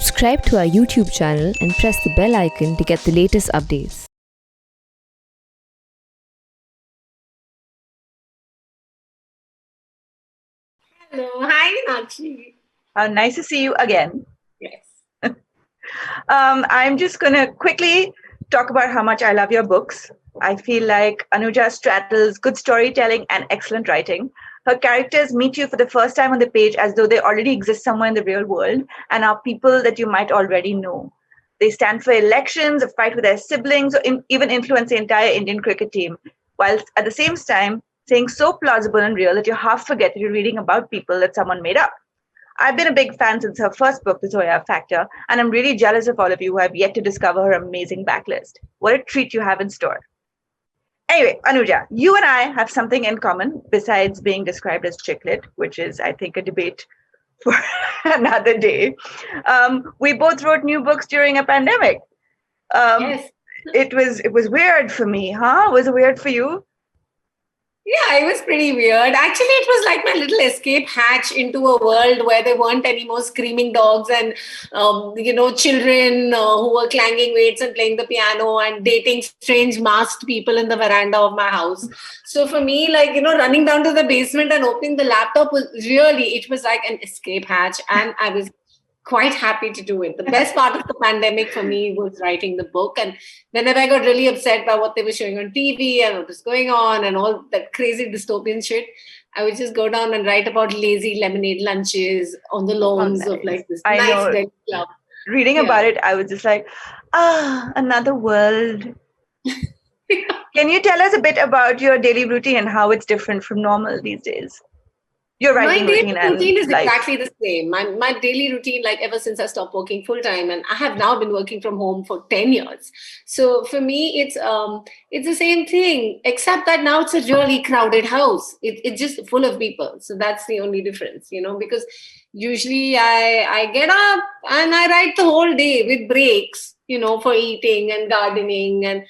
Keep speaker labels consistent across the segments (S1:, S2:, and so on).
S1: Subscribe to our YouTube channel and press the bell icon to get the latest updates.
S2: Hello, hi Meenakshi.
S3: Nice to see you again.
S2: Yes.
S3: I'm just going to quickly talk about how much I love your books. I feel like Anuja straddles good storytelling and excellent writing. Her characters meet you for the first time on the page as though they already exist somewhere in the real world and are people that you might already know. They stand for elections, fight with their siblings, or even influence the entire Indian cricket team, while at the same time saying so plausible and real that you half forget that you're reading about people that someone made up. I've been a big fan since her first book, The Zoya Factor, and I'm really jealous of all of you who have yet to discover her amazing backlist. What a treat you have in store. Anyway, Anuja, you and I have something in common besides being described as chicklet, which is, I think, a debate for another day. We both wrote new books during a pandemic.
S2: Yes.
S3: It was weird for me, huh? Was it weird for you?
S2: Yeah, it was pretty weird. Actually, it was like my little escape hatch into a world where there weren't any more screaming dogs and, children who were clanging weights and playing the piano and dating strange masked people in the veranda of my house. So for me, running down to the basement and opening the laptop it was like an escape hatch. And I was quite happy to do it. The best part of the pandemic for me was writing the book. And whenever I got really upset by what they were showing on TV and what was going on and all that crazy dystopian shit, I would just go down and write about lazy lemonade lunches on the lawns of like this nice Delhi club.
S3: Reading about it, I was just like, another world. Can you tell us a bit about your daily routine and how it's different from normal these days?
S2: My daily routine is exactly the same. My daily routine, like ever since I stopped working full time, and I have now been working from home for 10 years. So for me, it's the same thing, except that now it's a really crowded house. It's just full of people. So that's the only difference, because usually I get up and I write the whole day with breaks, for eating and gardening and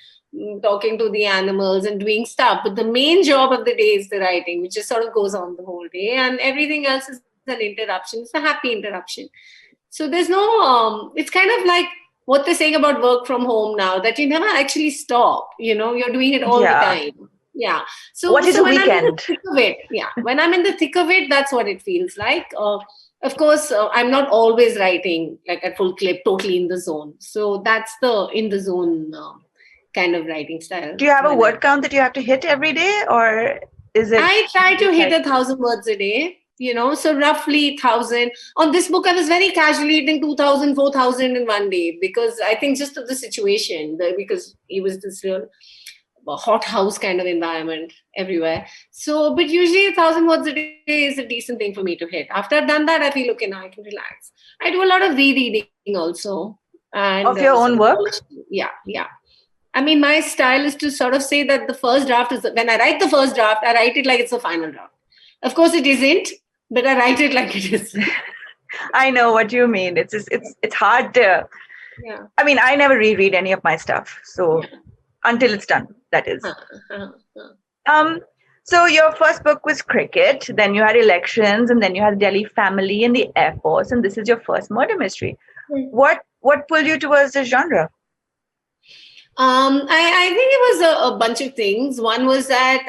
S2: talking to the animals and doing stuff. But the main job of the day is the writing, which just sort of goes on the whole day, and everything else is an interruption. It's a happy interruption. So there's no, it's kind of like what they're saying about work from home now, that you never actually stop, you're doing it all the time. Yeah. So
S3: what is a weekend?
S2: I'm in the thick of it, when I'm in the thick of it, that's what it feels like. Of course, I'm not always writing like at full clip, totally in the zone. So that's the in the zone kind of writing style.
S3: Do you have a word count that you have to hit every day, or is it?
S2: I try to hit 1,000 words a day, so roughly 1,000. On this book, I was very casually hitting 2,000, 4,000 in one day, because I think just of the situation, because it was this real hot house kind of environment everywhere. So, but usually 1,000 words a day is a decent thing for me to hit. After I've done that, I feel, okay, now I can relax. I do a lot of rereading also. And
S3: of your own work?
S2: Yeah. I mean, my style is to sort of say that the first draft is, when I write the first draft, I write it like it's the final draft. Of course, it isn't, but I write it like it is.
S3: I know what you mean. It's hard to.
S2: Yeah.
S3: I mean, I never reread any of my stuff, so until it's done, that is. So your first book was cricket, then you had elections, and then you had the Delhi family and the Air Force, and this is your first murder mystery. What pulled you towards this genre?
S2: I think it was a bunch of things. One was that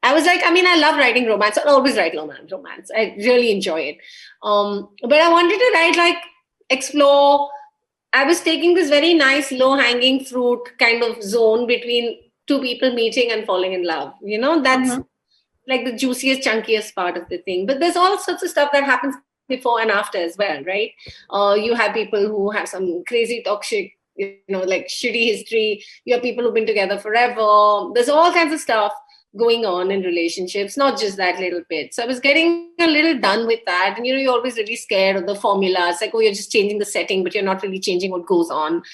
S2: I was like, I love writing romance. I always write romance. I really enjoy it. But I wanted to write, explore. I was taking this very nice low-hanging fruit kind of zone between two people meeting and falling in love. That's like the juiciest, chunkiest part of the thing. But there's all sorts of stuff that happens before and after as well, right? You have people who have some crazy toxic, like shitty history. You have people who've been together forever. There's all kinds of stuff going on in relationships, not just that little bit. So I was getting a little done with that. And, you're always really scared of the formula. It's like, oh, you're just changing the setting, but you're not really changing what goes on.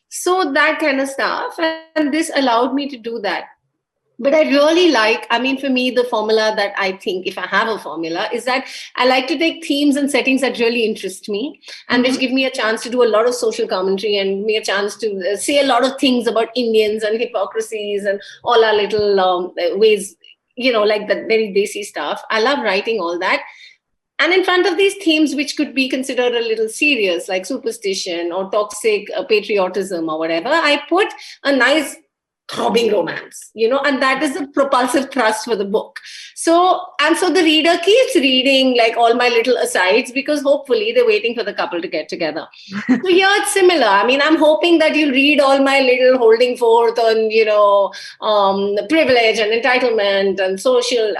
S2: So that kind of stuff. And this allowed me to do that. But I really for me, the formula that I think, if I have a formula, is that I like to take themes and settings that really interest me and which give me a chance to do a lot of social commentary and me a chance to say a lot of things about Indians and hypocrisies and all our little ways, like that very desi stuff. I love writing all that. And in front of these themes, which could be considered a little serious, like superstition or toxic patriotism or whatever, I put a nice throbbing romance, and that is the propulsive thrust for the book. So the reader keeps reading like all my little asides because hopefully they're waiting for the couple to get together. So here it's similar. I mean, I'm hoping that you'll read all my little holding forth on, privilege and entitlement and social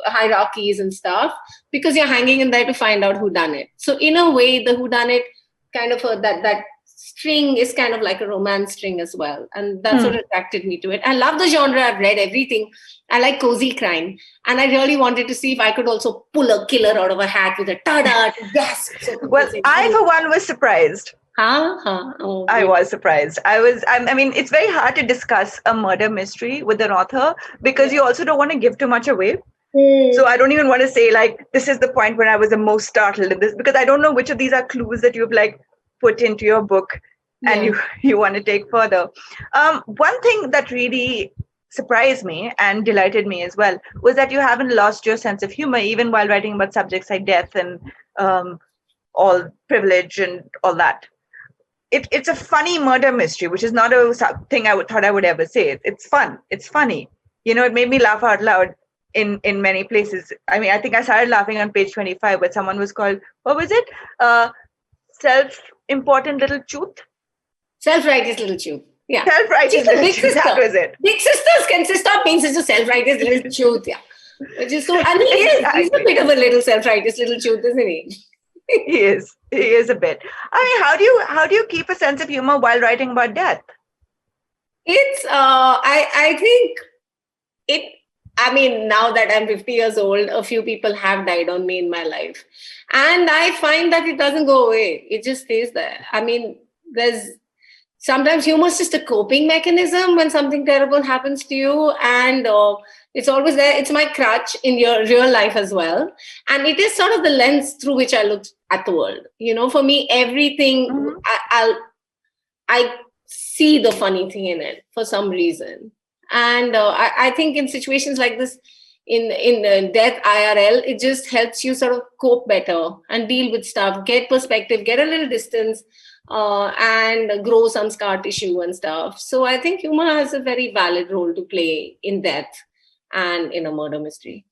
S2: hierarchies and stuff, because you're hanging in there to find out who done it. So in a way, the who done it kind of that string is kind of like a romance string as well. And that's what attracted me to it. I love the genre. I've read everything. I like cozy crime. And I really wanted to see if I could also pull a killer out of a hat with a tada to gasp.
S3: Well, I, for one, was surprised.
S2: Oh,
S3: I was surprised. I mean, it's very hard to discuss a murder mystery with an author because you also don't want to give too much away. So I don't even want to say like, this is the point where I was the most startled in this, because I don't know which of these are clues that you've like put into your book and you want to take further. One thing that really surprised me and delighted me as well was that you haven't lost your sense of humor, even while writing about subjects like death and all privilege and all that. It's a funny murder mystery, which is not a thing thought I would ever say. It's fun. It's funny. It made me laugh out loud in many places. I mean, I think I started laughing on page 25 where someone was called, what was it? Self-important little truth?
S2: Self-righteous little truth. Yeah.
S3: Self-righteous little truth. That was it.
S2: Big sisters can stop being such a self-righteous little truth. Yeah. Which is so, and he's a bit of a little self-righteous little truth, isn't he?
S3: He is a bit. I mean, how do you keep a sense of humor while writing about death?
S2: It's I think it. I mean, now that I'm 50 years old, a few people have died on me in my life, and I find that it doesn't go away. It just stays there. I mean, sometimes humor is just a coping mechanism when something terrible happens to you, and it's always there. It's my crutch in your real life as well. And it is sort of the lens through which I look at the world. For me, everything, I see the funny thing in it for some reason. And I think in situations like this, in death IRL, it just helps you sort of cope better and deal with stuff, get perspective, get a little distance, and grow some scar tissue and stuff. So I think humor has a very valid role to play in death and in a murder mystery.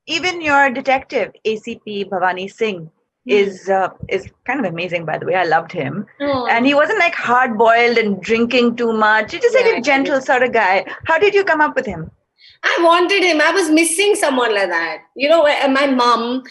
S3: Even your detective, ACP Bhavani Singh, is kind of amazing, by the way. I loved him. And he wasn't like hard-boiled and drinking too much. He's just like a gentle sort of guy. How did you come up with him?
S2: I wanted him. I was missing someone like that. My mom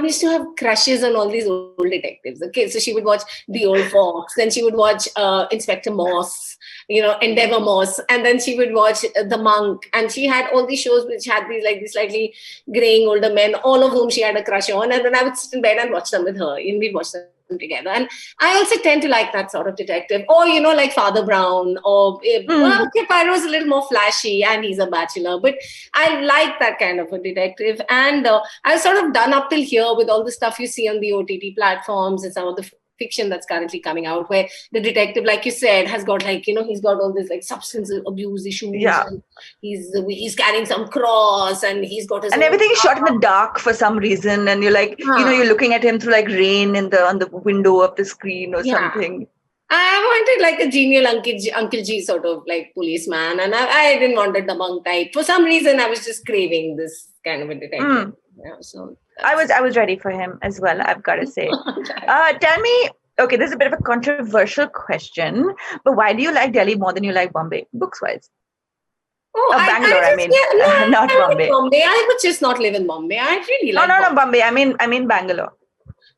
S2: used to have crushes on all these old detectives. Okay, so she would watch The Old Fox, then she would watch Inspector Moss, Endeavor Moss, and then she would watch The Monk. And she had all these shows which had these slightly graying older men, all of whom she had a crush on. And then I would sit in bed and watch them with her. And we'd watch them together. And I also tend to like that sort of detective. Or, like Father Brown, or Poirot's a little more flashy and he's a bachelor. But I like that kind of a detective. And I've sort of done up till here with all the stuff you see on the OTT platforms and some of the fiction that's currently coming out, where the detective, like you said, has got he's got all this substance abuse issues.
S3: Yeah.
S2: And he's carrying some cross and he's got his,
S3: and everything is shot in the dark for some reason, and you're like, you're looking at him through like rain on the window of the screen or something.
S2: I wanted like a genial Uncle G sort of like policeman, and I didn't want the Monk type. For some reason, I was just craving this kind of a detective. So I
S3: was ready for him as well, I've got to say. Tell me, okay, this is a bit of a controversial question, but why do you like Delhi more than you like Bombay, books-wise? Bangalore, not Bombay.
S2: I would just not live in Bombay. I really like
S3: No, Bombay. I mean Bangalore.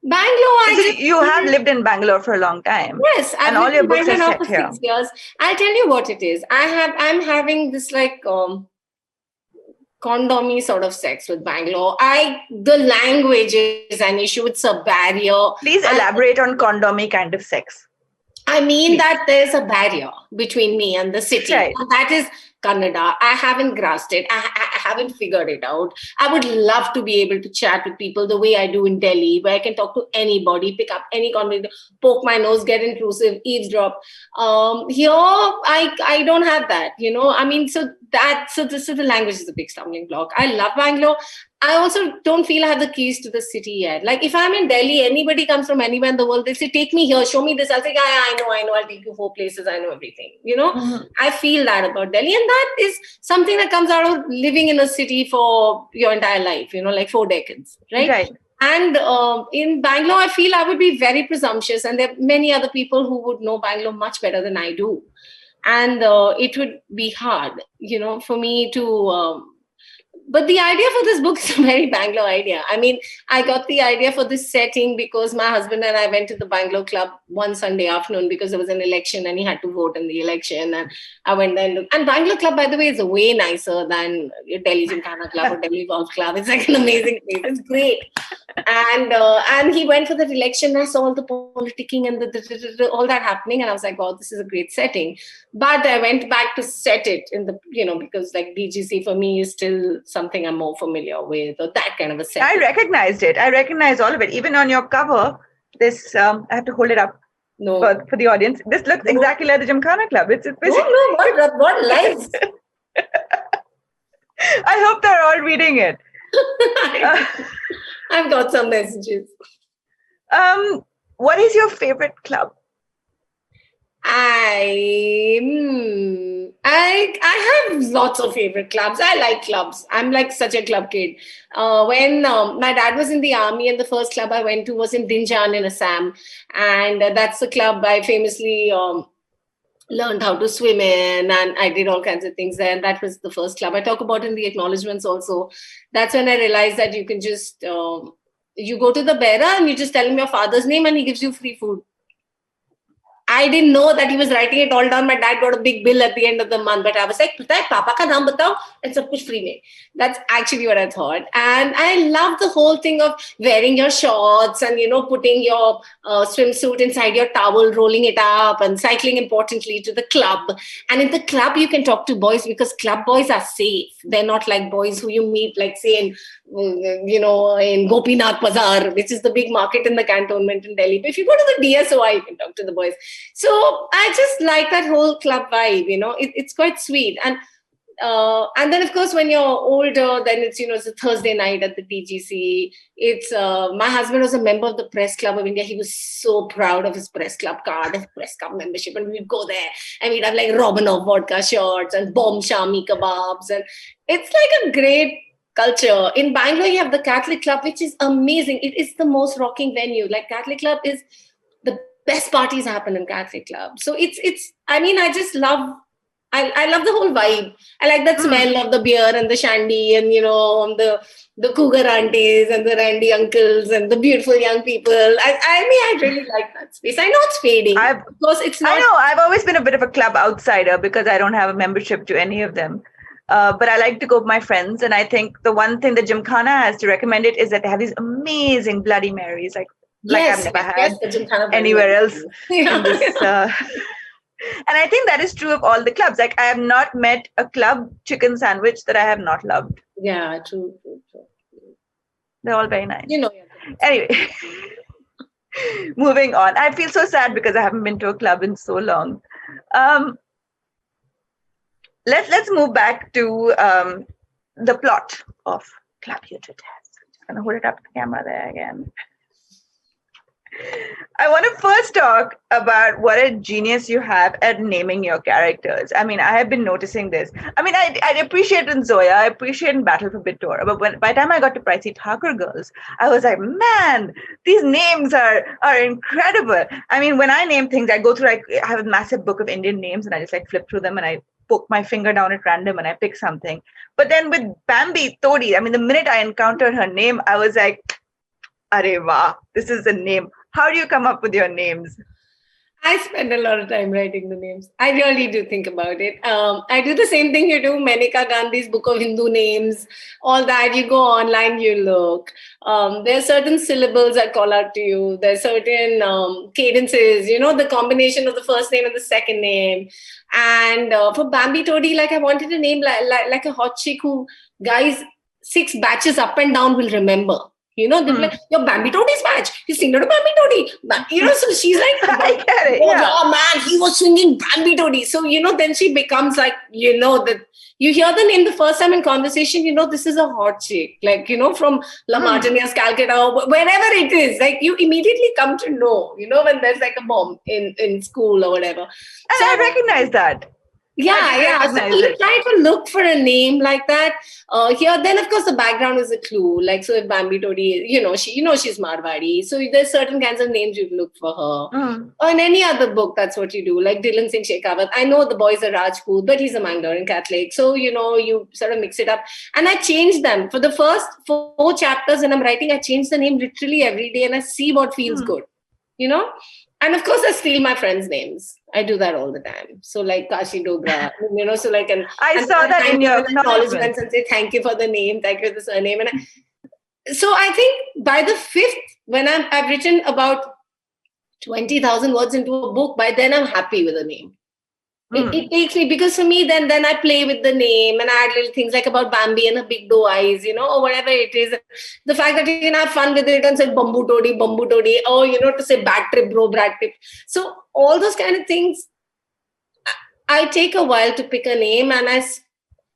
S2: Bangalore.
S3: You have lived in Bangalore for a long time.
S2: Yes,
S3: and all your books are set here.
S2: 6 years. I'll tell you what it is. I'm having this condomy sort of sex with Bangalore. The language is an issue. It's a barrier.
S3: Please elaborate on condomy kind of sex.
S2: I mean that there's a barrier between me and the city.
S3: Right.
S2: And that is Kannada. I haven't grasped it. I haven't figured it out. I would love to be able to chat with people the way I do in Delhi, where I can talk to anybody, pick up any conversation, poke my nose, get intrusive, eavesdrop. Here, I don't have that, I mean, so the language is a big stumbling block. I love Bangalore. I also don't feel I have the keys to the city yet. Like if I'm in Delhi, anybody comes from anywhere in the world, they say, take me here, show me this. I'll say, yeah, I know. I'll take you 4 places. I know everything. I feel that about Delhi. And that is something that comes out of living in a city for your entire life, like 4 decades, right?
S3: Right.
S2: And in Bangalore, I feel I would be very presumptuous. And there are many other people who would know Bangalore much better than I do. And it would be hard, for me to... But the idea for this book is a very Bangalore idea. I mean, I got the idea for this setting because my husband and I went to the Bangalore Club one Sunday afternoon because there was an election and he had to vote in the election. And I went there and looked. And Bangalore Club, by the way, is way nicer than your Delhi Gymkhana Club or Delhi Golf Club. It's like an amazing place. It's great. And he went for that election and I saw all the politicking and all that happening. And I was like, wow, this is a great setting. But I went back to set it in the, because like DGC for me is still something I'm more familiar with, or that kind of a setting.
S3: I recognized it. I recognize all of it. Even on your cover, this, I have to hold it up for the audience. This looks exactly like the Gymkhana Club. It's
S2: what lies?
S3: I hope they're all reading it.
S2: I've got some messages.
S3: What is your favorite club?
S2: I have lots of favorite clubs. I like clubs. I'm like such a club kid. When my dad was in the army, and the first club I went to was in Dinjan in Assam, and that's the club I famously learned how to swim in, and I did all kinds of things there. And that was the first club I talk about in the acknowledgements also. That's when I realized that you can just you go to the bearer and you just tell him your father's name and he gives you free food. I didn't know that he was writing it all down. My dad got a big bill at the end of the month, but I was like, "Pata hai, Papa ka naam batao," and sab kuch free mein. That's actually what I thought. And I love the whole thing of wearing your shorts and, putting your swimsuit inside your towel, rolling it up, and cycling importantly to the club. And in the club, you can talk to boys because club boys are safe. They're not like boys who you meet, like say in Gopinath Bazaar, which is the big market in the cantonment in Delhi. But if you go to the DSOI, you can talk to the boys. So I just like that whole club vibe, it's quite sweet. And then of course, when you're older, then it's, it's a Thursday night at the DGC. It's, my husband was a member of the Press Club of India. He was so proud of his Press Club card, his Press Club membership. And we'd go there and we'd have like Romanov vodka shots and bomb shami kebabs. And it's like a great culture. In Bangalore, you have the Catholic Club, which is amazing. It is the most rocking venue. Like Catholic Club is the best parties happen in Catholic Club. So I love the whole vibe. I like that smell of the beer and the shandy and, the cougar aunties and the randy uncles and the beautiful young people. I really like that space. I know it's fading. Because it's not.
S3: I know. I've always been a bit of a club outsider because I don't have a membership to any of them. But I like to go with my friends. And I think the one thing that Gymkhana has to recommend it is that they have these amazing Bloody Marys. Like I've never had anywhere else in this. And I think that is true of all the clubs. Like I have not met a club chicken sandwich that I have not loved.
S2: Yeah, true.
S3: They're all very nice. Anyway, moving on. I feel so sad because I haven't been to a club in so long. Let's move back to the plot of Club You to Death. I'm gonna hold it up to the camera there again. I want to first talk about what a genius you have at naming your characters. I mean, I have been noticing this. I mean, I appreciate in Zoya, I appreciate in Battle for Bittora, but by the time I got to Pricey Thakur Girls, I was like, man, these names are incredible. I mean, when I name things, I go through, I have a massive book of Indian names and I just flip through them and I poke my finger down at random and I pick something. But then with Bambi Todi, I mean, the minute I encountered her name, I was like, Arey wah, this is a name. How do you come up with your names?
S2: I spend a lot of time writing the names. I really do think about it. I do the same thing you do, Maneka Gandhi's Book of Hindu Names, all that. You go online, you look. There are certain syllables I call out to you. There are certain cadences, the combination of the first name and the second name. And for Bambi Todi, like I wanted a name like a hot chick who guys 6 batches up and down will remember. They'll be like, your Bambi Todi's match. He's singing to Bambi Todi. So she's like,
S3: I get it.
S2: oh,
S3: Yeah.
S2: man, he was singing Bambi Todi. So, then she becomes like, that you hear the name the first time in conversation, this is a hot chick. Like, from La Martiniere, Calcutta, or wherever it is. Like, you immediately come to know, when there's like a bomb in school or whatever.
S3: And I recognize that.
S2: Yeah. So you try to look for a name like that. Here, then of course the background is a clue. Like, so if Bambi Todi, she's Marwadi. So there's certain kinds of names you look for her. Or in any other book, that's what you do. Like Dylan Singh Shekhawat. I know the boys are Rajput, but he's a Mangalorean Catholic. So, you sort of mix it up. And I change them. For the first 4 chapters when I'm writing, I change the name literally every day and I see what feels good. And of course, I steal my friends' names. I do that all the time. So like Kashi Dogra, so like
S3: I saw that in your acknowledgements
S2: and say thank you for the name, thank you for the surname. So I think by the 5th, when I've written about 20,000 words into a book, by then I'm happy with the name. It takes me, because for me, then I play with the name and I add little things like about Bambi and her big doe eyes, or whatever it is. The fact that you can have fun with it and say Bambu Todi, or, to say bad trip, bro, bad trip. So all those kind of things, I take a while to pick a name and I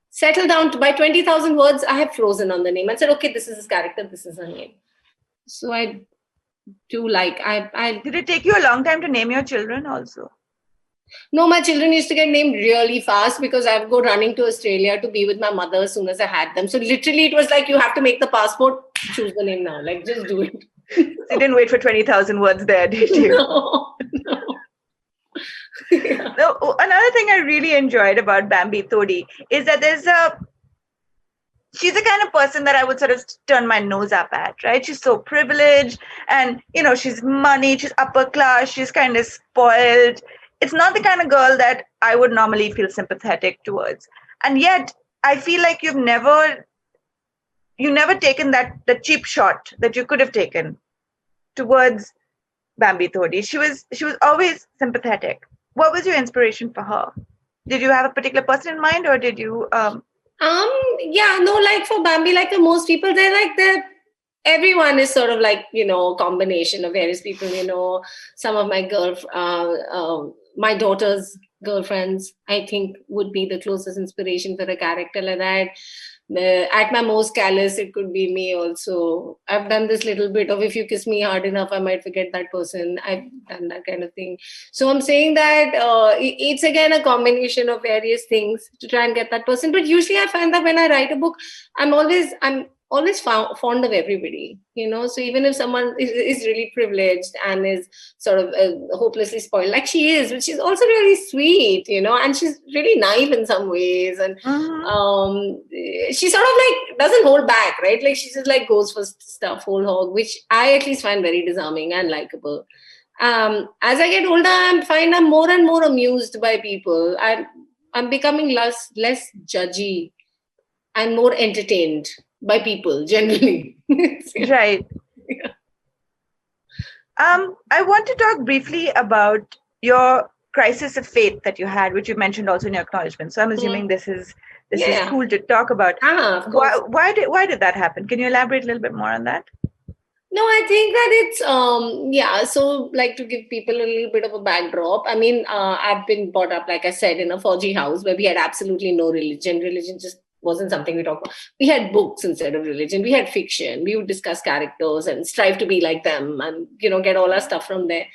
S2: settle down to, by 20,000 words, I have frozen on the name. I said, okay, this is his character, this is her name. So I do like, I
S3: Did it take you a long time to name your children also?
S2: No, my children used to get named really fast because I would go running to Australia to be with my mother as soon as I had them. So literally it was like, you have to make the passport, choose the name now, like just do it.
S3: So you didn't wait for 20,000 words there, did you?
S2: No.
S3: Yeah. No, another thing I really enjoyed about Bambi Todi is that she's the kind of person that I would sort of turn my nose up at, right? She's so privileged and, she's money, she's upper class, she's kind of spoiled. It's not the kind of girl that I would normally feel sympathetic towards. And yet I feel like you've never taken the cheap shot that you could have taken towards Bambi Todi. She was always sympathetic. What was your inspiration for her? Did you have a particular person in mind, or did you
S2: like for Bambi, like for most people, they're like everyone is sort of like, combination of various people, some of my daughter's girlfriends, I think, would be the closest inspiration for a character like that. At my most callous, it could be me also. I've done this little bit of, if you kiss me hard enough, I might forget that person. I've done that kind of thing. So I'm saying that it's again a combination of various things to try and get that person. But usually I find that when I write a book, I'm always fond of everybody, so even if someone is really privileged and is sort of hopelessly spoiled, like she is, but she's also really sweet, and she's really naive in some ways, and she sort of like doesn't hold back, right? Like she just like goes for stuff whole hog, which I at least find very disarming and likable. As I get older, I'm more and more amused by people. I'm becoming less judgy and more entertained by people generally.
S3: Right. Yeah. I want to talk briefly about your crisis of faith that you had, which you mentioned also in your acknowledgement. So I'm assuming this is cool to talk about. Why did that happen? Can you elaborate a little bit more on that?
S2: No, I think that it's so like to give people a little bit of a backdrop. I mean, I've been brought up, like I said, in a Fauji house where we had absolutely no religion. Religion just wasn't something we talked about. We had books instead of religion. We had fiction. We would discuss characters and strive to be like them and, get all our stuff from there.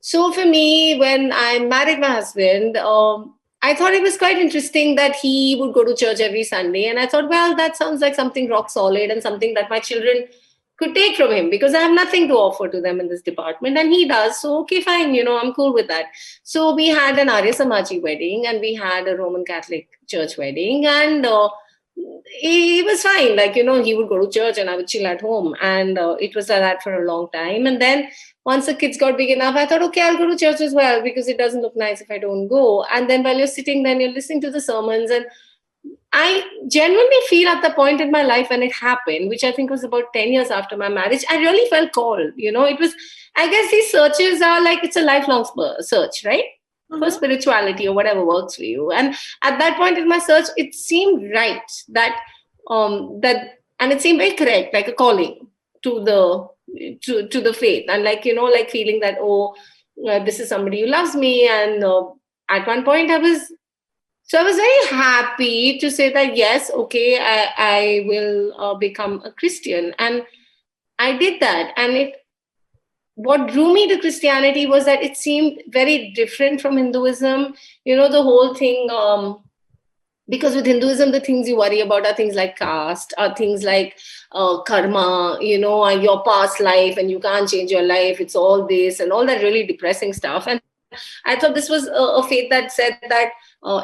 S2: So for me, when I married my husband, I thought it was quite interesting that he would go to church every Sunday. And I thought, well, that sounds like something rock solid and something that my children could take from him, because I have nothing to offer to them in this department, and he does. So, okay, fine, I'm cool with that. So we had an Arya Samaji wedding and we had a Roman Catholic church wedding, and he was fine. Like, he would go to church and I would chill at home, and it was like that for a long time. And then once the kids got big enough, I thought, okay, I'll go to church as well, because it doesn't look nice if I don't go. And then while you're sitting there and you're listening to the sermons, and I genuinely feel at the point in my life when it happened, which I think was about 10 years after my marriage, I really felt called. It was, I guess these searches are like, it's a lifelong search, right? For spirituality or whatever works for you. And at that point in my search, it seemed right that, and it seemed very correct, like a calling to the faith. And like feeling that, this is somebody who loves me. And at one point I was very happy to say that, yes, okay, I will become a Christian. And I did that. And what drew me to Christianity was that it seemed very different from Hinduism. The whole thing, because with Hinduism, the things you worry about are things like caste, are things like karma, your past life, and you can't change your life. It's all this and all that really depressing stuff. And I thought this was a faith that said that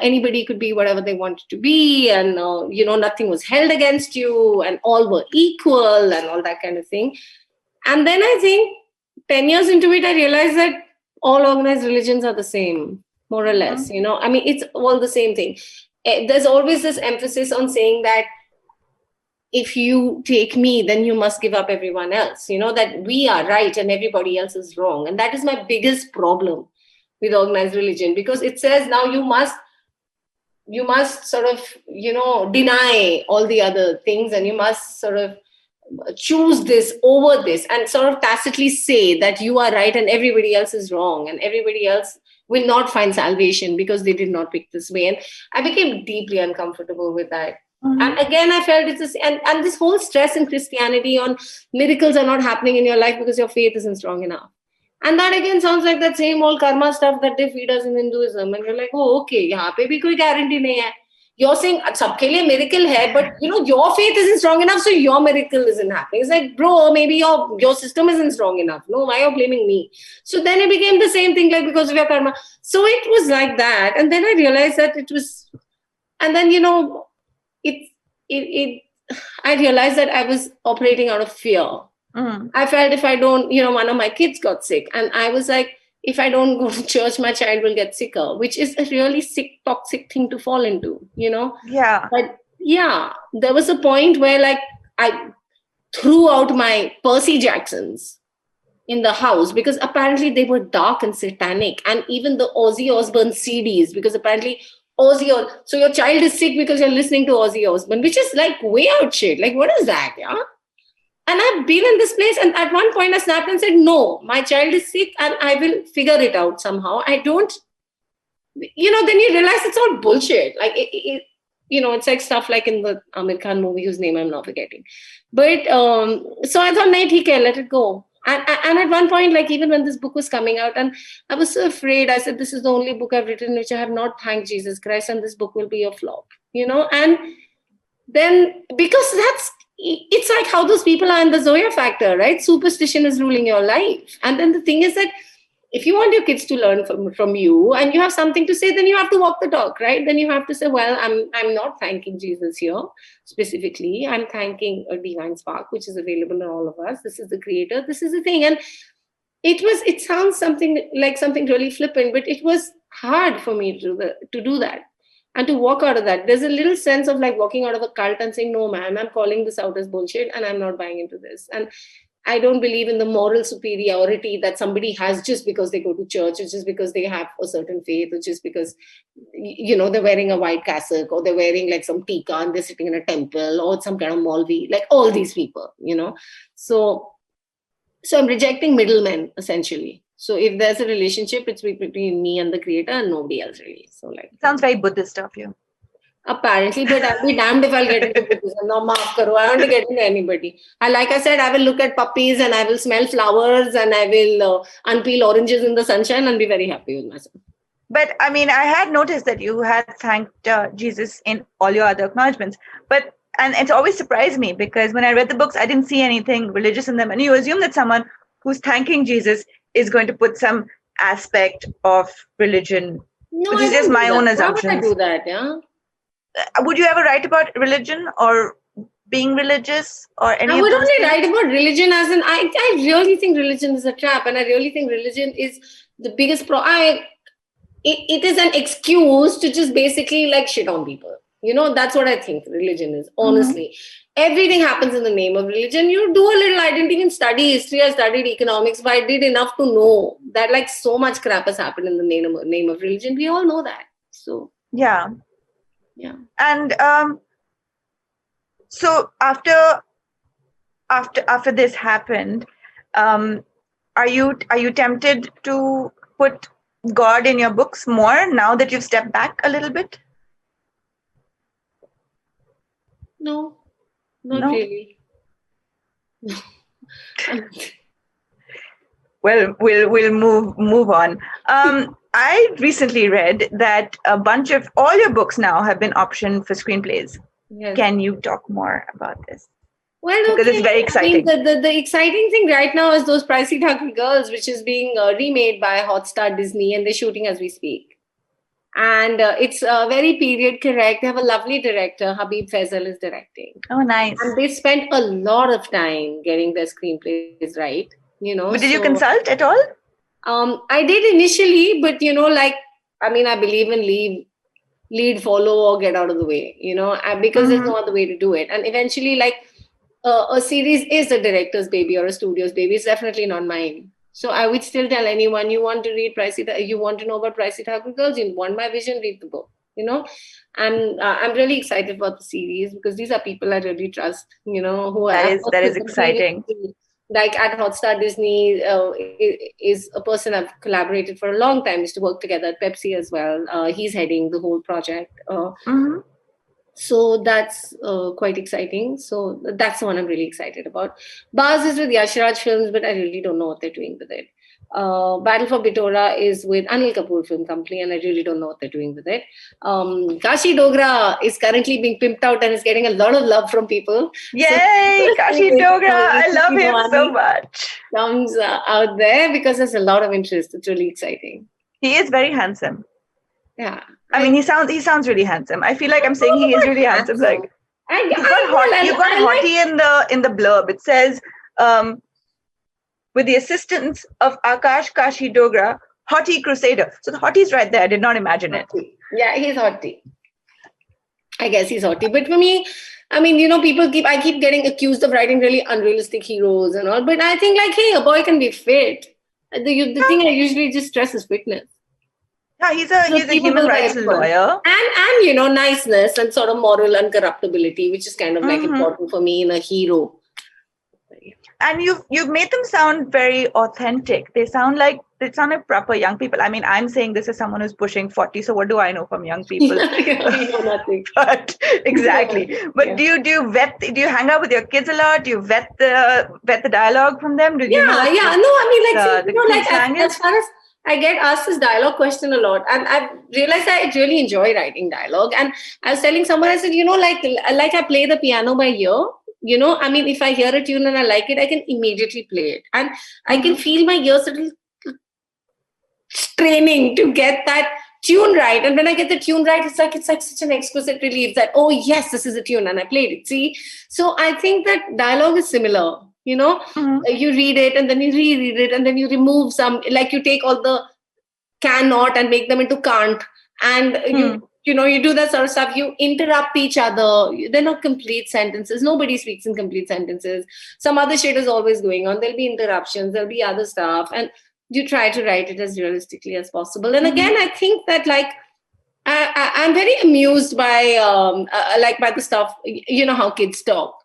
S2: anybody could be whatever they wanted to be, and nothing was held against you, and all were equal, and all that kind of thing. And then I think 10 years into it, I realized that all organized religions are the same, more or less. It's all the same thing. There's always this emphasis on saying that if you take me, then you must give up everyone else. That we are right and everybody else is wrong. And that is my biggest problem with organized religion, because it says now you must sort of, deny all the other things, and you must sort of choose this over this, and sort of tacitly say that you are right and everybody else is wrong, and everybody else will not find salvation because they did not pick this way. And I became deeply uncomfortable with that. And again, I felt and this whole stress in Christianity on miracles are not happening in your life because your faith isn't strong enough. And that again sounds like that same old karma stuff that they feed us in Hinduism. And you're like, oh, okay, yahan pe bhi koi guarantee nahi hai. You're saying sabke liye miracle hai, but your faith isn't strong enough, so your miracle isn't happening. It's like, bro, maybe your system isn't strong enough. No, why you're blaming me? So then it became the same thing, like because of your karma. So it was like that. And then I realized that it was, and then I realized that I was operating out of fear. I felt if I don't, one of my kids got sick, and I was like, if I don't go to church, my child will get sicker, which is a really sick, toxic thing to fall into,
S3: Yeah.
S2: But yeah, there was a point where like I threw out my Percy Jacksons in the house because apparently they were dark and satanic, and even the Ozzy Osbourne CDs, because apparently so your child is sick because you're listening to Ozzy Osbourne, which is like way out shit. Like, what is that? Yeah. And I've been in this place, and at one point I snapped and said, no, my child is sick and I will figure it out somehow. I don't, then you realize it's all bullshit. Like, it's like stuff like in the Amir Khan movie, whose name I'm not forgetting. But so I thought, nahi, theek hai, let it go. And at one point, like even when this book was coming out, and I was so afraid, I said, this is the only book I've written which I have not thanked Jesus Christ, and this book will be a flop, and then because it's like how those people are in the Zoya factor, right? Superstition is ruling your life. And then the thing is that if you want your kids to learn from you and you have something to say, then you have to walk the talk, right? Then you have to say, well, I'm not thanking Jesus here specifically. I'm thanking a divine spark, which is available in all of us. This is the creator. This is the thing. And it sounds something like something really flippant, but it was hard for me to do that. And to walk out of that, there's a little sense of like walking out of a cult and saying, no, man, I'm calling this out as bullshit and I'm not buying into this. And I don't believe in the moral superiority that somebody has just because they go to church, or just because they have a certain faith, or just because, they're wearing a white cassock, or they're wearing like some tika and they're sitting in a temple, or some kind of Maulvi, like all these people, So I'm rejecting middlemen, essentially. So if there's a relationship, it's between me and the creator and nobody else really. So like,
S3: sounds very Buddhist of you.
S2: Apparently, but I'll be damned if I'll get into Buddhism. No, maaf karo. I don't want to get into anybody. Like I said, I will look at puppies and I will smell flowers and I will unpeel oranges in the sunshine and be very happy with myself.
S3: But I mean, I had noticed that you had thanked Jesus in all your other acknowledgements. And it's always surprised me because when I read the books, I didn't see anything religious in them. And you assume that someone who's thanking Jesus is going to put some aspect of religion.
S2: No,
S3: which is just my own assumptions.
S2: Why would I do that? Yeah.
S3: Would you ever write about religion, or being religious or any
S2: I
S3: of
S2: would
S3: those
S2: only
S3: things?
S2: write about religion as in I really think religion is a trap, and I really think religion is the biggest it is an excuse to just basically like shit on people. That's what I think religion is, honestly. Everything happens in the name of religion. You do a little, I didn't even study history, I studied economics, but I did enough to know that like so much crap has happened in the name of religion. We all know that. So
S3: Yeah.
S2: yeah.
S3: And so after this happened, are you tempted to put God in your books more now that you've stepped back a little bit?
S2: No, not
S3: No?
S2: really.
S3: Well, we'll move on. I recently read that a bunch of all your books now have been optioned for screenplays.
S2: Yes.
S3: Can you talk more about this?
S2: Well,
S3: Because it's very exciting.
S2: I mean, the exciting thing right now is those Pricey Tucker Girls, which is being remade by Hotstar Disney, and they're shooting as we speak. And it's very period correct. They have a lovely director. Habib Faisal is directing.
S3: Oh, nice.
S2: And they spent a lot of time getting their screenplays right.
S3: But did you consult at all?
S2: I did initially, but I believe in lead, follow, or get out of the way. Because there's no other way to do it. And eventually, a series is a director's baby or a studio's baby. It's definitely not mine. So I would still tell anyone, you want to read you want to know about Pricey Thakur Girls, you want my vision, read the book. And I'm really excited about the series because these are people I really trust. Who
S3: that is exciting.
S2: Like at Hotstar Disney is a person I've collaborated for a long time. Used to work together at Pepsi as well. He's heading the whole project. So that's quite exciting. So that's the one I'm really excited about. Baz is with Yashraj Films, but I really don't know what they're doing with it. Battle for Bitora is with Anil Kapoor Film Company, and I really don't know what they're doing with it. Kashi Dogra is currently being pimped out and is getting a lot of love from people.
S3: Yay, so, Kashi Dogra! I love him so much.
S2: Comes out there because there's a lot of interest. It's really exciting.
S3: He is very handsome.
S2: Yeah.
S3: I mean, he sounds really handsome. I feel like I'm saying he is really handsome. Like you got hottie in the blurb. It says, with the assistance of Akash Kashi Dogra, hottie crusader. So the hottie's right there. I did not imagine it.
S2: Yeah, he's hottie. I guess he's hottie. But for me, I mean, I keep getting accused of writing really unrealistic heroes and all. But I think hey, a boy can be fit. The thing I usually just stress is fitness.
S3: Yeah, he's a human rights lawyer.
S2: And niceness and sort of moral uncorruptibility, which is kind of important for me in a hero.
S3: And you've made them sound very authentic. They sound like proper young people. I mean, I'm saying this as someone who's pushing 40, so what do I know from young people?
S2: Nothing.
S3: But exactly. But do you hang out with your kids a lot? Do you vet the dialogue from them? Do you
S2: No, I mean, as far as I get asked this dialogue question a lot, and I've realized I really enjoy writing dialogue. And I was telling someone, I said, like I play the piano by ear. I mean, if I hear a tune and I like it, I can immediately play it, and I can feel my ears straining to get that tune right. And when I get the tune right, it's like such an exquisite relief that, oh yes, this is a tune, and I played it. See, so I think that dialogue is similar. You read it and then you reread it and then you remove some, like you take all the cannot and make them into can't, and you do that sort of stuff. You interrupt each other. They're not complete sentences. Nobody speaks in complete sentences. Some other shit is always going on. There'll be interruptions. There'll be other stuff, and you try to write it as realistically as possible. And again, I think that I'm very amused by by the stuff. How kids talk.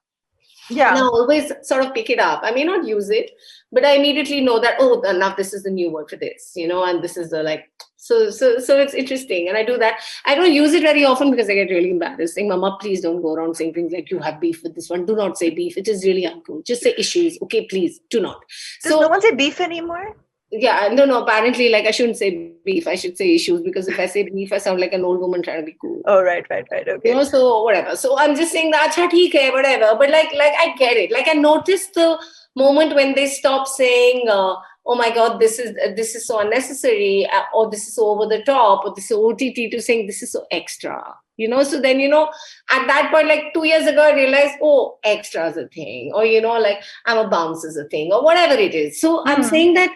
S3: Yeah.
S2: And I always sort of pick it up. I may not use it, but I immediately know that, now this is the new word for this, and this is the so it's interesting. And I do that. I don't use it very often because I get really embarrassed saying, Mama, please don't go around saying things like you have beef with this one. Do not say beef. It is really uncool. Just say issues. Okay, please do not.
S3: Does no one say beef anymore?
S2: Yeah, no. Apparently, I shouldn't say beef. I should say issues, because if I say beef, I sound like an old woman trying to be cool.
S3: Oh, right. Okay.
S2: So whatever. So I'm just saying that, acha, theek hai, whatever. But I get it. I noticed the moment when they stop saying, oh my God, this is so unnecessary, or this is so over the top, or this is OTT, to saying this is so extra. So then, at that point, like 2 years ago, I realized, oh, extra is a thing, or, like I'm a bounce is a thing, or whatever it is. So I'm saying that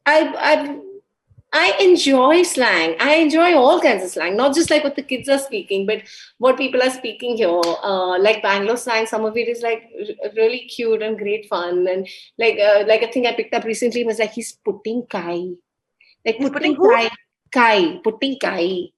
S2: I I enjoy slang. I enjoy all kinds of slang, not just like what the kids are speaking, but what people are speaking here. Like Bangalore slang, some of it is like really cute and great fun. And like a thing I picked up recently was like he's putting kai, like
S3: He's
S2: putting
S3: putting who?
S2: putting kai.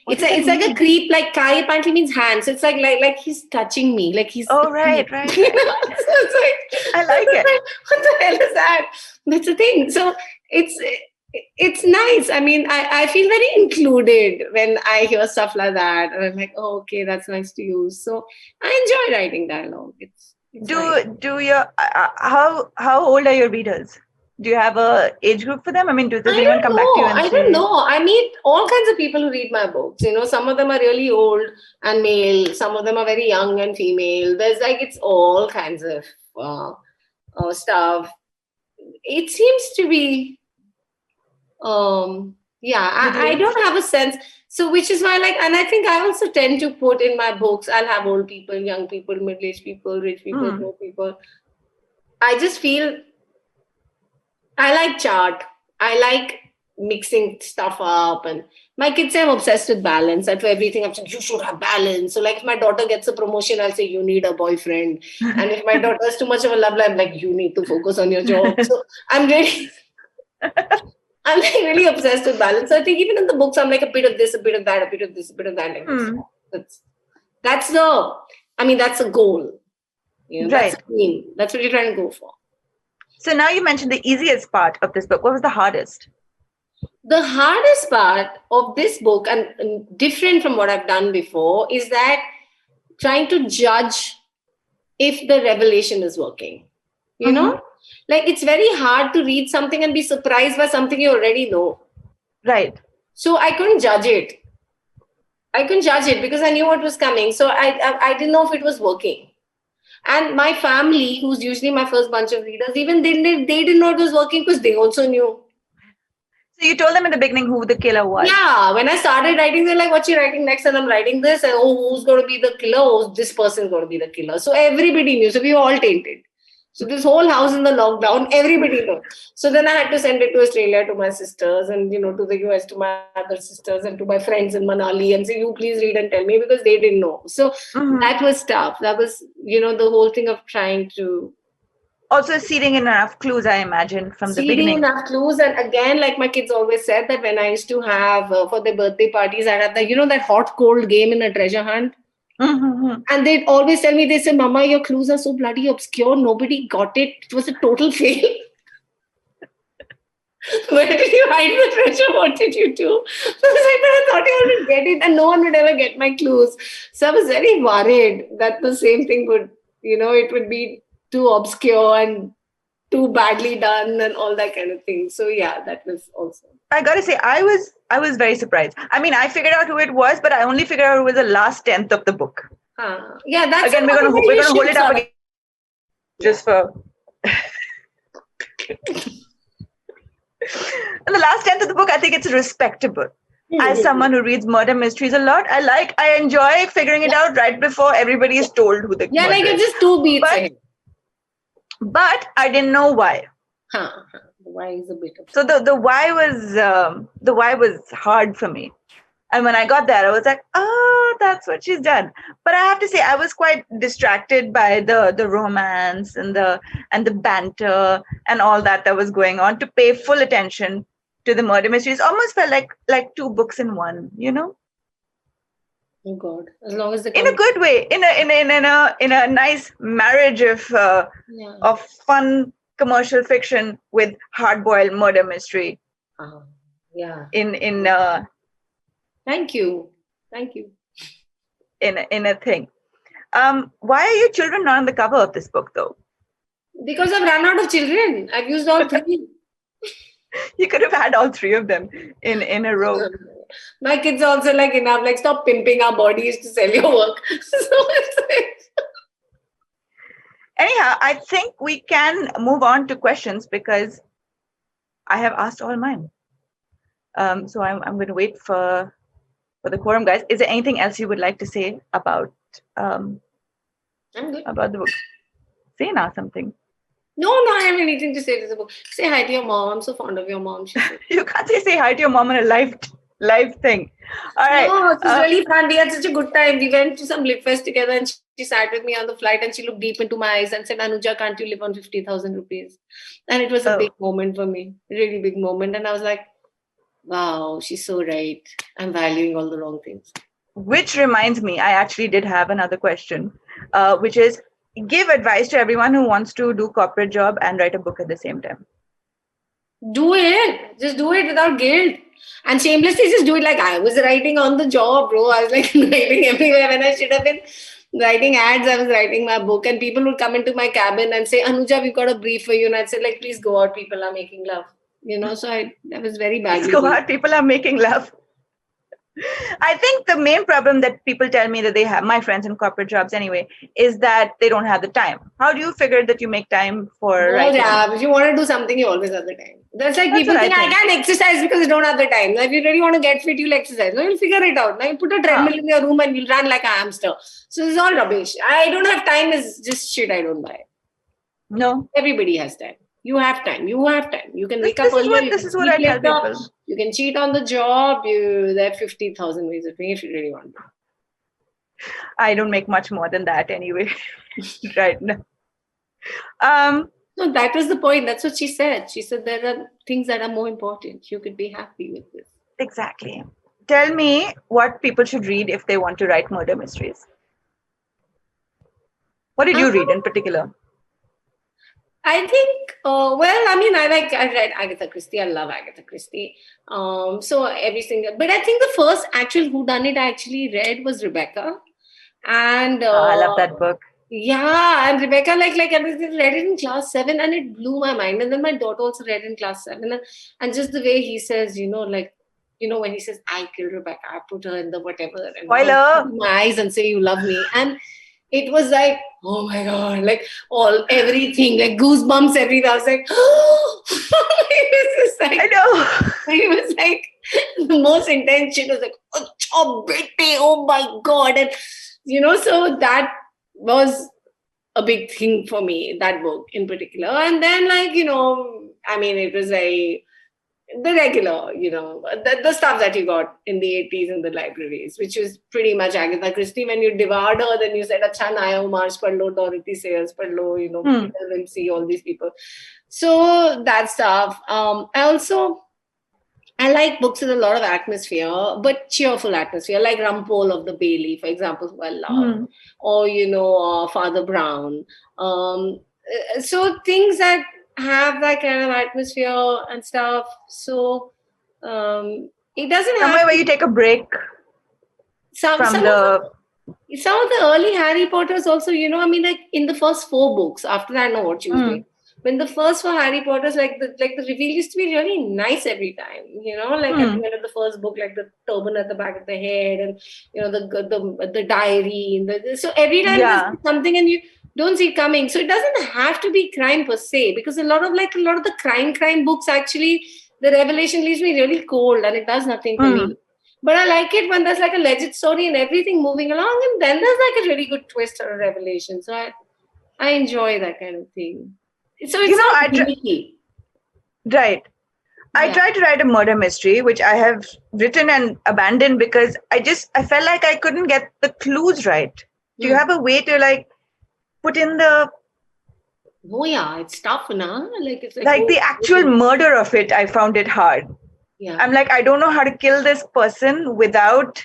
S3: What
S2: It's
S3: does that
S2: it's like a
S3: mean?
S2: creep. Like kai apparently means hands. So it's like he's touching me. Like he's
S3: Oh, right.
S2: So it's like
S3: I like it.
S2: what the hell is that? That's the thing. So it's nice. I mean, I feel very included when I hear stuff like that, and I'm like, oh, okay, that's nice to use. So I enjoy writing dialogue. It's nice.
S3: Do your how old are your readers? Do you have a age group for them? I mean, does
S2: I
S3: anyone
S2: don't
S3: come back to you
S2: know.
S3: and
S2: I
S3: say,
S2: don't know. I meet all kinds of people who read my books. Some of them are really old and male. Some of them are very young and female. There's like it's all kinds of stuff. It seems to be. Yeah, I don't have a sense. So which is why and I think I also tend to put in my books, I'll have old people, young people, middle-aged people, rich people, poor people. I just feel I like chart. I like mixing stuff up, and my kids say I'm obsessed with balance. And for everything, I'm saying you should have balance. So like if my daughter gets a promotion, I'll say you need a boyfriend. And if my daughter has too much of a love life, I'm like you need to focus on your job. So I'm really I'm like really obsessed with balance. So I think even in the books, I'm like a bit of this, a bit of that, a bit of this, a bit of that. Like that's the goal. That's the aim. That's what you're trying to go for.
S3: So now you mentioned the easiest part of this book. What was the hardest?
S2: The hardest part of this book, and different from what I've done before, is that trying to judge if the revelation is working. Like it's very hard to read something and be surprised by something you already know.
S3: Right.
S2: So I couldn't judge it. Because I knew what was coming. So I didn't know if it was working. And my family, who's usually my first bunch of readers, even they didn't know it was working because they also knew.
S3: So you told them in the beginning who the killer was.
S2: Yeah, when I started writing, they're like, what you writing next? And I'm writing this, and who's going to be the killer? Oh, this person's going to be the killer. So everybody knew. So we were all tainted. So this whole house in the lockdown, everybody knows. So then I had to send it to Australia to my sisters, and to the US to my other sisters, and to my friends in Manali, and say, you please read and tell me, because they didn't know. So that was tough. That was, the whole thing of trying to
S3: also seeding in enough clues, I imagine, from the beginning.
S2: Seeding enough clues. And again, like my kids always said, that when I used to have for their birthday parties, I'd have that hot cold game in a treasure hunt. And they'd always tell me, they say, Mama, your clues are so bloody obscure. Nobody got it. It was a total fail. Where did you hide the treasure? What did you do? I was like, but I thought you all would get it and no one would ever get my clues. So I was very worried that the same thing would, it would be too obscure and too badly done and all that kind of thing. So yeah, that was also.
S3: I gotta say, I was very surprised. I mean, I figured out who it was, but I only figured out it was the last 10th of the book.
S2: Yeah, that's
S3: again. We're gonna hold it up again, just for. And the last 10th of the book, I think it's respectable. As someone who reads murder mysteries a lot, I enjoy figuring it out right before everybody is told who the murderer is.
S2: It's just two beats.
S3: But I didn't know why.
S2: Why is a bit of.
S3: So the why was hard for me. And when I got there, I was like, oh, that's what she's done. But I have to say, I was quite distracted by the romance and the banter and all that was going on to pay full attention to the murder mysteries. Almost felt like two books in one,
S2: Oh God! As long as
S3: in a good way, in a nice marriage of fun commercial fiction with hard-boiled murder mystery.
S2: Yeah.
S3: In
S2: Thank you.
S3: In a thing. Why are your children not on the cover of this book, though?
S2: Because I've run out of children. I've used all three.
S3: You could have had all three of them in a row.
S2: My kids are also like, enough, like, stop pimping our bodies to sell your work.
S3: Anyhow, I think we can move on to questions because I have asked all mine. So I'm going to wait for for the Quorum guys. Is there anything else you would like to say about
S2: I'm good.
S3: the book? Say now something.
S2: No, I have anything to say to the book. Say hi to your mom. I'm so fond of your mom. She said.
S3: You can't say hi to your mom on a live thing. All right.
S2: No, it was really fun. We had such a good time. We went to some lit fest together, and she sat with me on the flight, and she looked deep into my eyes and said, "Anuja, can't you live on 50,000 rupees?" And it was a big moment for me, really big moment. And I was like, "Wow, she's so right. I'm valuing all the wrong things."
S3: Which reminds me, I actually did have another question, which is, give advice to everyone who wants to do corporate job and write a book at the same time.
S2: Do it. Just do it without guilt. And shamelessly just do it. Like I was writing on the job, bro. I was like writing everywhere when I should have been writing ads. I was writing my book, and people would come into my cabin and say, "Anuja, we've got a brief for you." And I'd say, like, "Please go out. People are making love." So I was very bad.
S3: Please go out. People are making love. I think the main problem that people tell me that they have, my friends in corporate jobs anyway, is that they don't have the time. How do you figure that you make time for writing?
S2: Yeah, if you want to do something, you always have the time. That's like people think I can't exercise because they don't have the time. Now, if you really want to get fit, you'll exercise. Now you'll figure it out. Now you put a treadmill in your room and you'll run like a hamster. So it's all rubbish. I don't have time is just shit I don't buy.
S3: No.
S2: Everybody has time. You have time. You can wake up earlier.
S3: This is what I tell people.
S2: You can cheat on the job. There are 50,000 ways of doing it if you really want to.
S3: I don't make much more than that anyway. Right now.
S2: No, that was the point. That's what she said. She said there are things that are more important. You could be happy with this.
S3: Exactly. Tell me what people should read if they want to write murder mysteries. What did you read in particular?
S2: I think, I read Agatha Christie. I love Agatha Christie. So every single, but I think the first actual whodunit I actually read was Rebecca. And
S3: I love that book.
S2: Yeah, and Rebecca, I read it in class 7 and it blew my mind. And then my daughter also read in class 7. And just the way he says, when he says, "I killed Rebecca, I put her in the whatever." And
S3: spoiler!
S2: My eyes and say, "You love me." And it was like, oh my God, like everything, like goosebumps everywhere. I was like, oh, I know. It was like the most intense shit. It was like, oh my God. And, so that was a big thing for me, that book in particular. And then it was the regular, the stuff that you got in the 80s in the libraries, which was pretty much Agatha Christie. When you devoured her, then you said, "Acha, Naya Marsh Padlo, Dorothy Sayers Padlo, Peter Wimsey, all these people." So that stuff. I like books with a lot of atmosphere, but cheerful atmosphere, like Rumpole of the Bailey, for example, who I love, or Father Brown. So things that have that kind of atmosphere and stuff. So it doesn't have
S3: somewhere where you take a break
S2: some of the early Harry Potters also, in the first 4 books. After that, I know what she was doing. When the first 4 Harry Potters, the reveal used to be really nice every time, at the end of the first book, like the turban at the back of the head, and the diary, so every time there's something and you don't see it coming. So it doesn't have to be crime per se, because a lot of the crime books, actually the revelation leaves me really cold and it does nothing for me. But I like it when there's like a legit story and everything moving along, and then there's like a really good twist or a revelation. So I enjoy that kind of thing. So it's not gimmicky.
S3: Right. I tried to write a murder mystery, which I have written and abandoned because I felt like I couldn't get the clues right. Do you have a way to put in the...
S2: Oh yeah, it's tough, na? It's
S3: the actual murder of it, I found it hard.
S2: Yeah.
S3: I'm like, I don't know how to kill this person without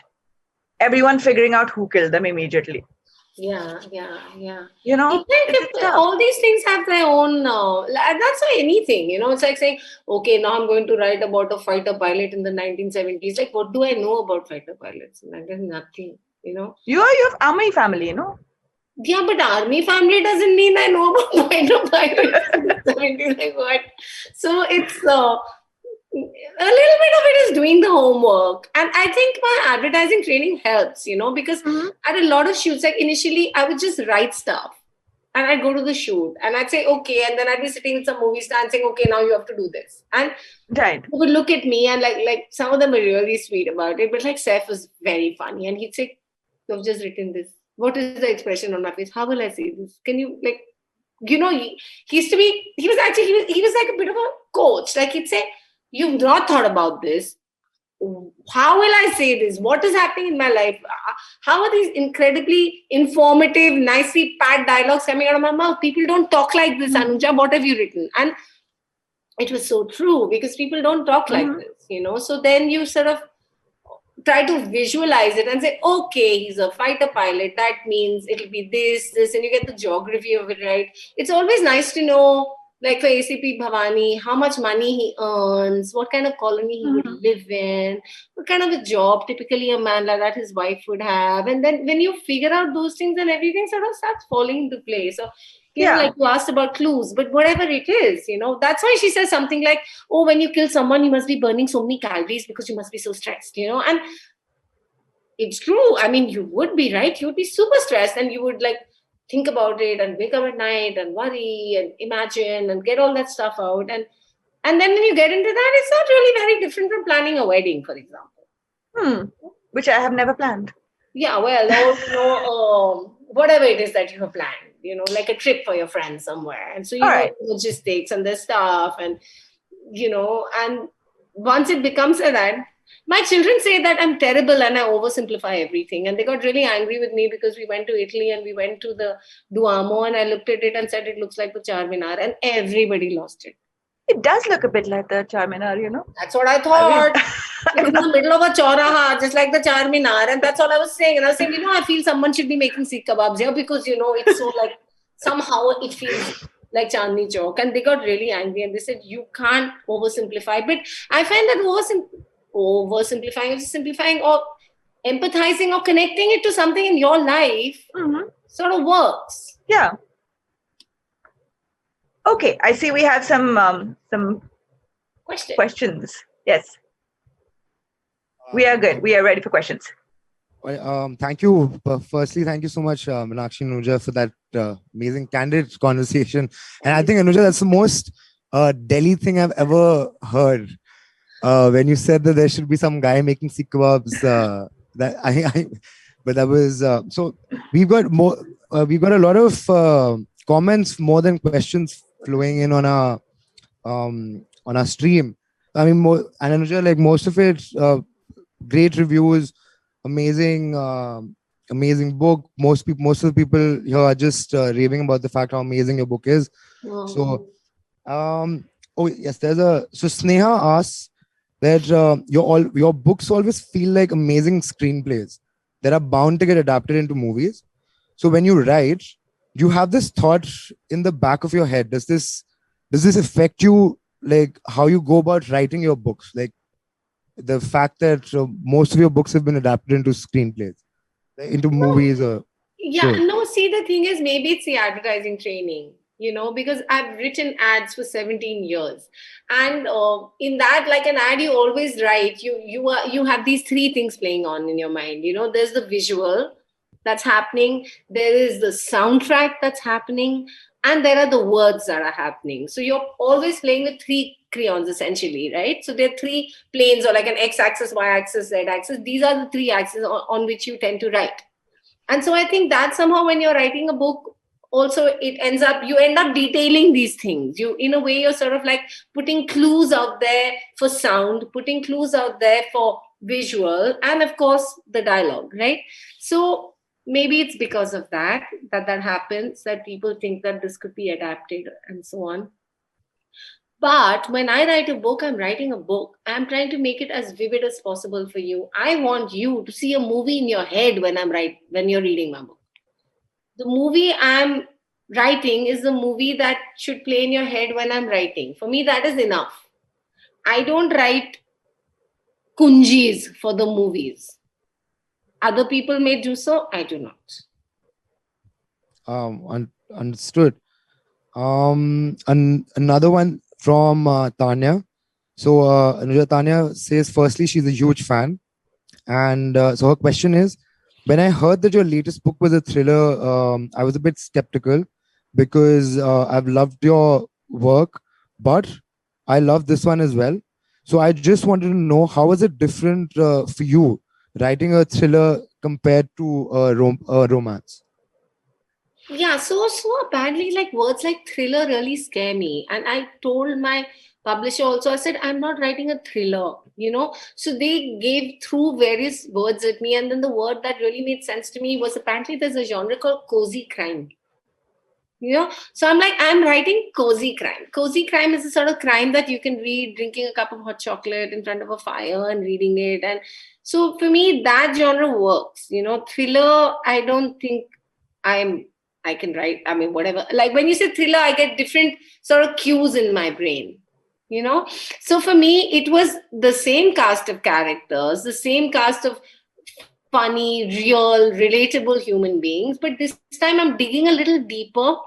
S3: everyone figuring out who killed them immediately.
S2: Yeah.
S3: It's
S2: all these things have their own, that's why anything, it's like saying, okay, now I'm going to write about a fighter pilot in the 1970s. Like, what do I know about fighter pilots? There's nothing,
S3: You have army family,
S2: Yeah, but army family doesn't mean I know about fighter pilots in the 70s. Like what? So it's... a little bit of it is doing the homework. And I think my advertising training helps, because at a lot of shoots, like initially I would just write stuff and I'd go to the shoot and I'd say, okay. And then I'd be sitting with some movie star and saying, okay, now you have to do this. And
S3: Right.
S2: they would look at me and like some of them were really sweet about it. But like Seth was very funny. And he'd say, you've just written this. What is the expression on my face? How will I say this? Can you like, you know, he used to be, he was like a bit of a coach. Like he'd say, you've not thought about this. How will I say this? What is happening in my life? How are these incredibly informative, nicely packed dialogues coming out of my mouth? People don't talk like this, Anuja. What have you written? And it was so true because people don't talk like this, you know. So then you sort of try to visualize it and say, okay, he's a fighter pilot. That means it'll be this, and you get the geography of it right. It's always nice to know, like for ACP Bhavani, how much money he earns, what kind of colony he would live in, what kind of a job typically a man like that his wife would have. And then when you figure out those things, then everything sort of starts falling into place. So, you know, like you asked about clues, but whatever it is, you know, that's why she says something like, oh, when you kill someone, you must be burning so many calories because you must be so stressed, you know. And it's true. I mean, you would be, right? You would be super stressed and you would like think about it and wake up at night and worry and imagine and get all that stuff out. And then when you get into that, it's not really very different from planning a wedding, for example.
S3: Which I have never planned.
S2: Yeah, well, or, you know, whatever it is that you have planned, you know, like a trip for your friends somewhere. And so you know the logistics and the stuff and, you know, and once it becomes that, my children say that I'm terrible and I oversimplify everything. And they got really angry with me because we went to Italy and we went to the Duomo and I looked at it and said it looks like the Charminar and everybody lost it.
S3: It does look a bit like the Charminar, you know.
S2: That's what I thought. It's in the middle of a chauraha, just like the Charminar. And that's all I was saying. And I was saying, you know, I feel someone should be making Sikh kebabs here because, you know, it's so like, somehow it feels like Chandni Chowk. And they got really angry and they said, you can't oversimplify. But I find that oversimplifying or simplifying or empathizing or connecting it to something in your life sort of works.
S3: Yeah. Okay, I see we have some questions. Yes. We are good. We are ready for questions.
S4: Well, thank you. Firstly, thank you so much, Meenakshi and Anuja, for that amazing, candid conversation. And I think, Anuja, that's the most Delhi thing I've ever heard. When you said that there should be some guy making Sikh kebabs, but that was so. We've got more. We've got a lot of comments more than questions flowing in on our stream. I mean, and Anuja, like most of it, great reviews, amazing book. Most of the people here are just raving about the fact how amazing your book is.
S2: Wow.
S4: So, oh yes, so Sneha asks that your books always feel like amazing screenplays that are bound to get adapted into movies. So when you write, you have this thought in the back of your head. Does this affect you, like how you go about writing your books? Like the fact that most of your books have been adapted into screenplays, into movies or...
S2: Yeah, no, see, the thing is, maybe it's the advertising training, you know, because I've written ads for 17 years. And in that, like an ad, you always write, you have these three things playing on in your mind. You know, there's the visual that's happening, there is the soundtrack that's happening, and there are the words that are happening. So you're always playing with three crayons, essentially, right? So there are three planes, or like an x-axis, y-axis, z-axis. These are the three axes on which you tend to write. And so I think that somehow when you're writing a book, also you end up detailing these things. You, in a way, you're sort of like putting clues out there for sound, putting clues out there for visual, and of course the dialogue, right? So maybe it's because of that happens, that people think that this could be adapted and so on. But when I write a book, I'm writing a book. I'm trying to make it as vivid as possible for you. I want you to see a movie in your head when you're reading my book. The movie I'm writing is the movie that should play in your head when I'm writing. For me, that is enough. I don't write kunjis for the movies. Other people may do so. I do not.
S4: Understood. Another one from Tanya. So Anuja, Tanya says, firstly, she's a huge fan. And so her question is, when I heard that your latest book was a thriller, I was a bit skeptical. because I've loved your work, but I love this one as well. So I just wanted to know, how is it different for you writing a thriller compared to a romance?
S2: Yeah, so apparently, like words like thriller really scare me. And I told my publisher also, I said, I'm not writing a thriller, you know. So they gave through various words at me, and then the word that really made sense to me was apparently there's a genre called cozy crime. You know, so I'm like, I'm writing cozy crime. Cozy crime is a sort of crime that you can read drinking a cup of hot chocolate in front of a fire and reading it. And so for me, that genre works. You know, thriller, I don't think I can write. I mean, whatever. Like when you say thriller, I get different sort of cues in my brain. You know, so for me, it was the same cast of characters, the same cast of funny, real, relatable human beings. But this time I'm digging a little deeper.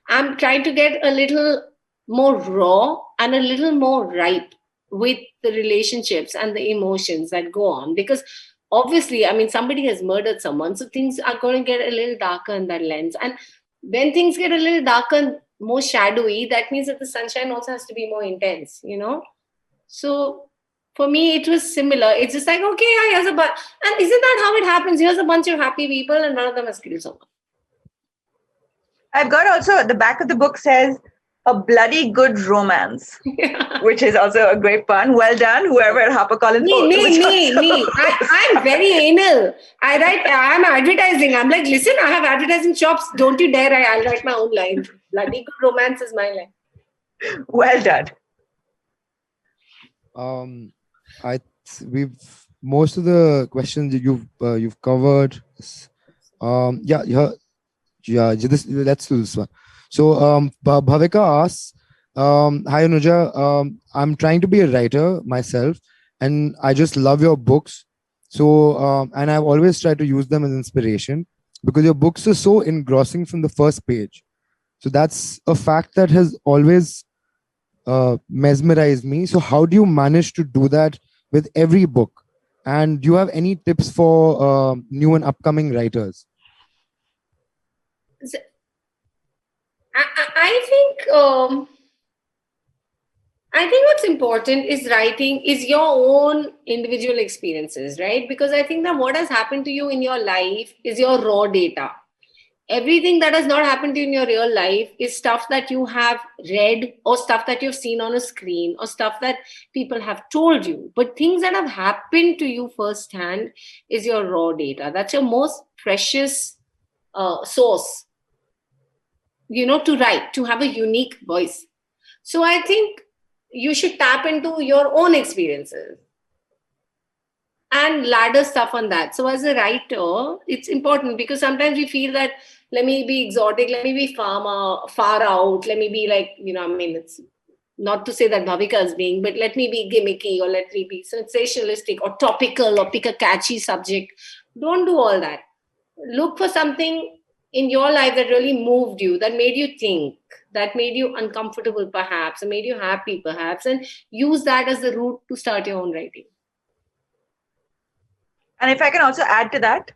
S2: I'm trying to get a little more raw and a little more ripe with the relationships and the emotions that go on. Because obviously, I mean, somebody has murdered someone. So things are going to get a little darker in that lens. And when things get a little darker and more shadowy, that means that the sunshine also has to be more intense, you know? So for me, it was similar. It's just like, okay, yeah, here's a bunch. And isn't that how it happens? Here's a bunch of happy people and none of them has killed someone.
S3: I've got also, the back of the book says, a bloody good romance, which is also a great pun. Well done, whoever at HarperCollins.
S2: Me. I'm very anal. I'm advertising. I'm like, listen, I have advertising shops. Don't you dare. I'll write my own line. Bloody good romance is my line.
S3: Well done.
S4: We've most of the questions that you've covered. Let's do this one. So Bhavika asks, hi Anuja, I'm trying to be a writer myself, and I just love your books. So and I've always tried to use them as inspiration because your books are so engrossing from the first page. So that's a fact that has always mesmerized me. So how do you manage to do that with every book? And do you have any tips for new and upcoming writers?
S2: I think what's important is writing is your own individual experiences, right? Because I think that what has happened to you in your life is your raw data. Everything that has not happened to you in your real life is stuff that you have read or stuff that you've seen on a screen or stuff that people have told you. But things that have happened to you firsthand is your raw data. That's your most precious source, you know, to write, to have a unique voice. So I think you should tap into your own experiences and ladder stuff on that. So as a writer, it's important because sometimes we feel that let me be exotic, let me be far out, let me be like, you know, I mean, it's not to say that Bhavika is being, but let me be gimmicky or let me be sensationalistic or topical or pick a catchy subject. Don't do all that. Look for something in your life that really moved you, that made you think, that made you uncomfortable perhaps, or made you happy perhaps, and use that as the route to start your own writing.
S3: And if I can also add to that,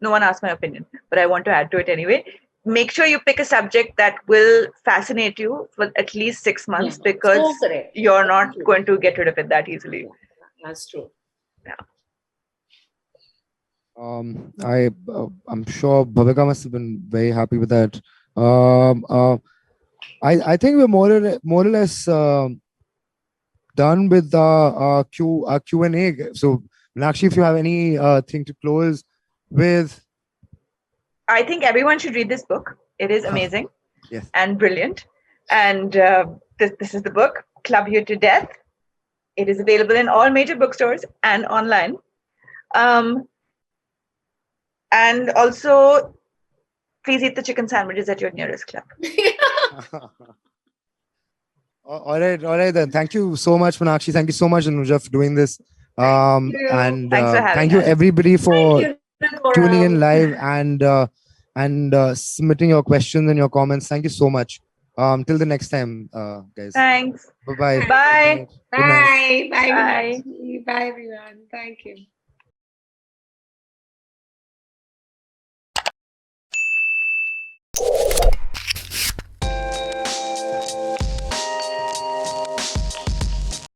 S3: no one asked my opinion, but I want to add to it anyway. Make sure you pick a subject that will fascinate you for at least 6 months, because you're not going to get rid of it that easily.
S2: That's true.
S3: Yeah.
S4: I'm sure Bhavika must have been very happy with that. I think we're more or less done with our Q&A. So Meenakshi, if you have any thing to close with.
S3: I think everyone should read this book. It is amazing.
S4: Yes.
S3: And brilliant. And this is the book, Club You to Death. It is available in all major bookstores and online. And also, please eat the chicken sandwiches at your nearest club.
S4: All right then. Thank you so much, Meenakshi. Thank you so much, Anuja, for doing this. And thank you everybody for tuning in live and submitting your questions and your comments. Thank you so much. Till the next time, guys.
S3: Thanks.
S4: Bye-bye.
S3: Bye.
S2: Bye. Bye.
S3: Bye.
S2: Bye, everyone. Thank you.